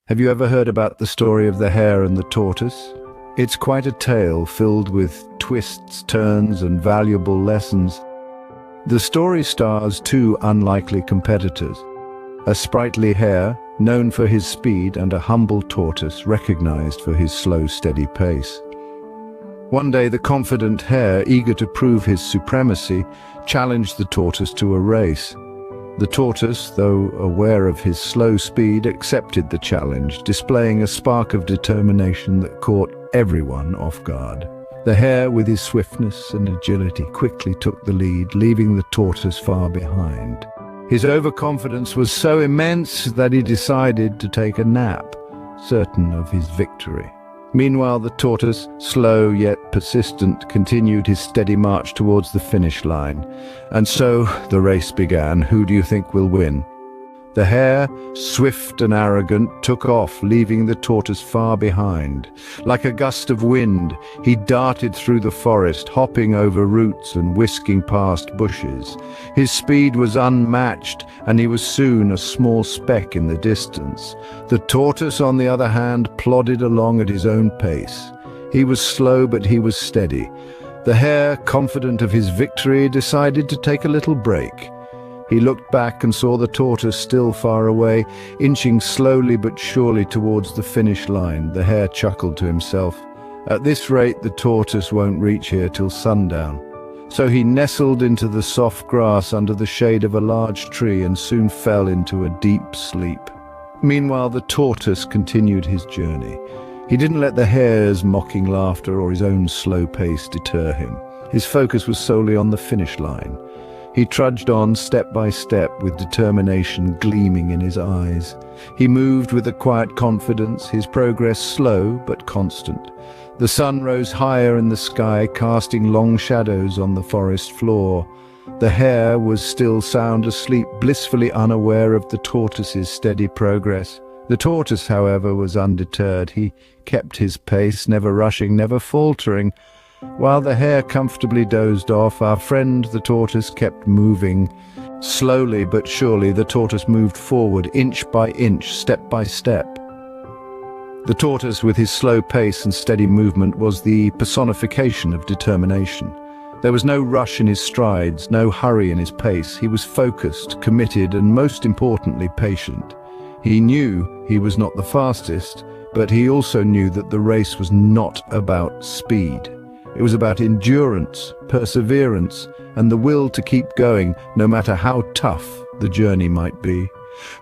Have you ever heard about the story of the hare and the tortoise? It's quite a tale filled with twists, turns, and valuable lessons. The story stars two unlikely competitors: a sprightly hare, known for his speed, and a humble tortoise, recognized for his slow, steady pace. One day, the confident hare, eager to prove his supremacy, challenged the tortoise to a race. The tortoise, though aware of his slow speed, accepted the challenge, displaying a spark of determination that caught everyone off guard. The hare, with his swiftness and agility, quickly took the lead, leaving the tortoise far behind. His overconfidence was so immense that he decided to take a nap, certain of his victory. Meanwhile, the tortoise, slow yet persistent, continued his steady march towards the finish line. And so the race began. Who do you think will win? The hare, swift and arrogant, took off, leaving the tortoise far behind. Like a gust of wind, he darted through the forest, hopping over roots and whisking past bushes. His speed was unmatched, and he was soon a small speck in the distance. The tortoise, on the other hand, plodded along at his own pace. He was slow, but he was steady. The hare, confident of his victory, decided to take a little break. He looked back and saw the tortoise still far away, inching slowly but surely towards the finish line. The hare chuckled to himself. At this rate, the tortoise won't reach here till sundown. So he nestled into the soft grass under the shade of a large tree and soon fell into a deep sleep. Meanwhile, the tortoise continued his journey. He didn't let the hare's mocking laughter or his own slow pace deter him. His focus was solely on the finish line. He trudged on step by step with determination gleaming in his eyes. He moved with a quiet confidence, his progress slow but constant. The sun rose higher in the sky, casting long shadows on the forest floor. The hare was still sound asleep, blissfully unaware of the tortoise's steady progress. The tortoise, however, was undeterred. He kept his pace, never rushing, never faltering. While the hare comfortably dozed off, our friend the tortoise kept moving. Slowly but surely, the tortoise moved forward, inch by inch, step by step. The tortoise, with his slow pace and steady movement, was the personification of determination. There was no rush in his strides, no hurry in his pace. He was focused, committed, and most importantly, patient. He knew he was not the fastest, but he also knew that the race was not about speed. It was about endurance, perseverance, and the will to keep going, no matter how tough the journey might be.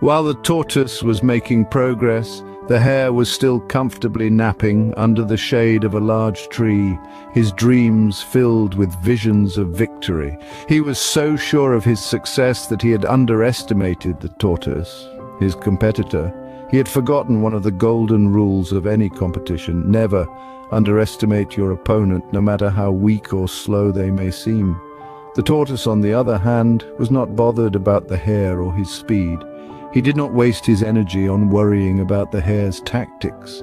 While the tortoise was making progress, the hare was still comfortably napping under the shade of a large tree, his dreams filled with visions of victory. He was so sure of his success that he had underestimated the tortoise, his competitor. He had forgotten one of the golden rules of any competition: never underestimate your opponent, no matter how weak or slow they may seem. The tortoise, on the other hand, was not bothered about the hare or his speed. He did not waste his energy on worrying about the hare's tactics.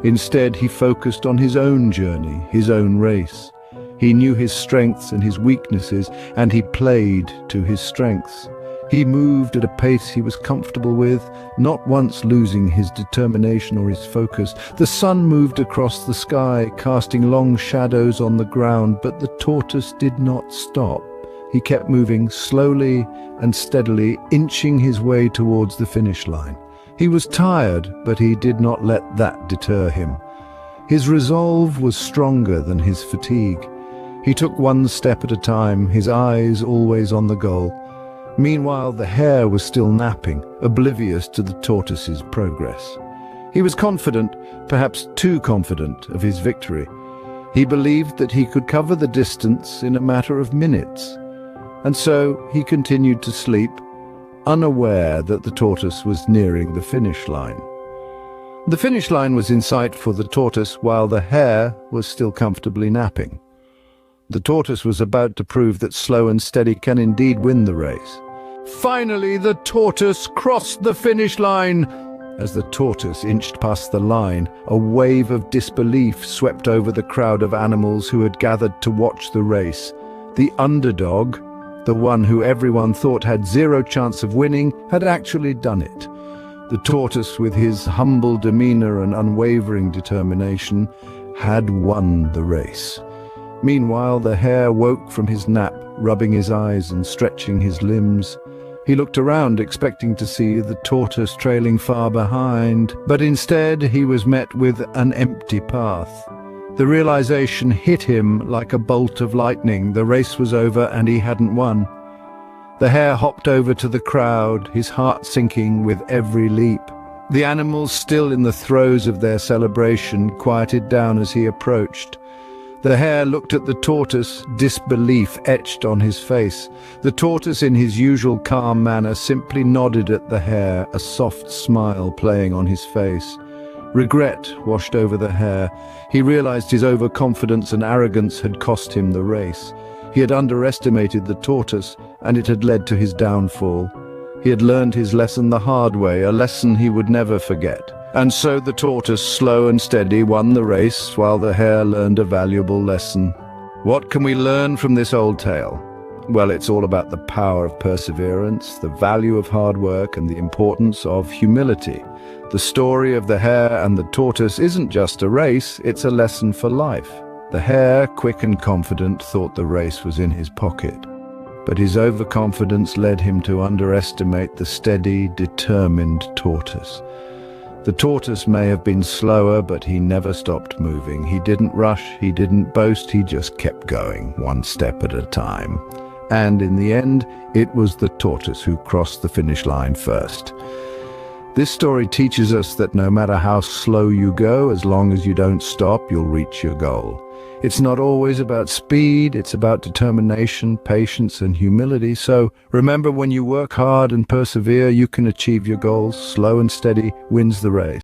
Instead, he focused on his own journey, his own race. He knew his strengths and his weaknesses, and he played to his strengths. He moved at a pace he was comfortable with, not once losing his determination or his focus. The sun moved across the sky, casting long shadows on the ground, but the tortoise did not stop. He kept moving slowly and steadily, inching his way towards the finish line. He was tired, but he did not let that deter him. His resolve was stronger than his fatigue. He took one step at a time, his eyes always on the goal. Meanwhile, the hare was still napping, oblivious to the tortoise's progress. He was confident, perhaps too confident, of his victory. He believed that he could cover the distance in a matter of minutes. And so he continued to sleep, unaware that the tortoise was nearing the finish line. The finish line was in sight for the tortoise, while the hare was still comfortably napping. The tortoise was about to prove that slow and steady can indeed win the race. Finally, the tortoise crossed the finish line. As the tortoise inched past the line, a wave of disbelief swept over the crowd of animals who had gathered to watch the race. The underdog, the one who everyone thought had zero chance of winning, had actually done it. The tortoise, with his humble demeanor and unwavering determination, had won the race. Meanwhile, the hare woke from his nap, rubbing his eyes and stretching his limbs. He looked around, expecting to see the tortoise trailing far behind, but instead he was met with an empty path. The realization hit him like a bolt of lightning. The race was over and he hadn't won. The hare hopped over to the crowd, his heart sinking with every leap. The animals, still in the throes of their celebration, quieted down as he approached. The hare looked at the tortoise, disbelief etched on his face. The tortoise, in his usual calm manner, simply nodded at the hare, a soft smile playing on his face. Regret washed over the hare. He realized his overconfidence and arrogance had cost him the race. He had underestimated the tortoise, and it had led to his downfall. He had learned his lesson the hard way, a lesson he would never forget. And so the tortoise, slow and steady, won the race, while the hare learned a valuable lesson. What can we learn from this old tale? Well, it's all about the power of perseverance, the value of hard work, and the importance of humility. The story of the hare and the tortoise isn't just a race, it's a lesson for life. The hare, quick and confident, thought the race was in his pocket. But his overconfidence led him to underestimate the steady, determined tortoise. The tortoise may have been slower, but he never stopped moving. He didn't rush, he didn't boast, he just kept going, one step at a time. And in the end, it was the tortoise who crossed the finish line first. This story teaches us that no matter how slow you go, as long as you don't stop, you'll reach your goal. It's not always about speed, it's about determination, patience, and humility. So remember, when you work hard and persevere, you can achieve your goals. Slow and steady wins the race.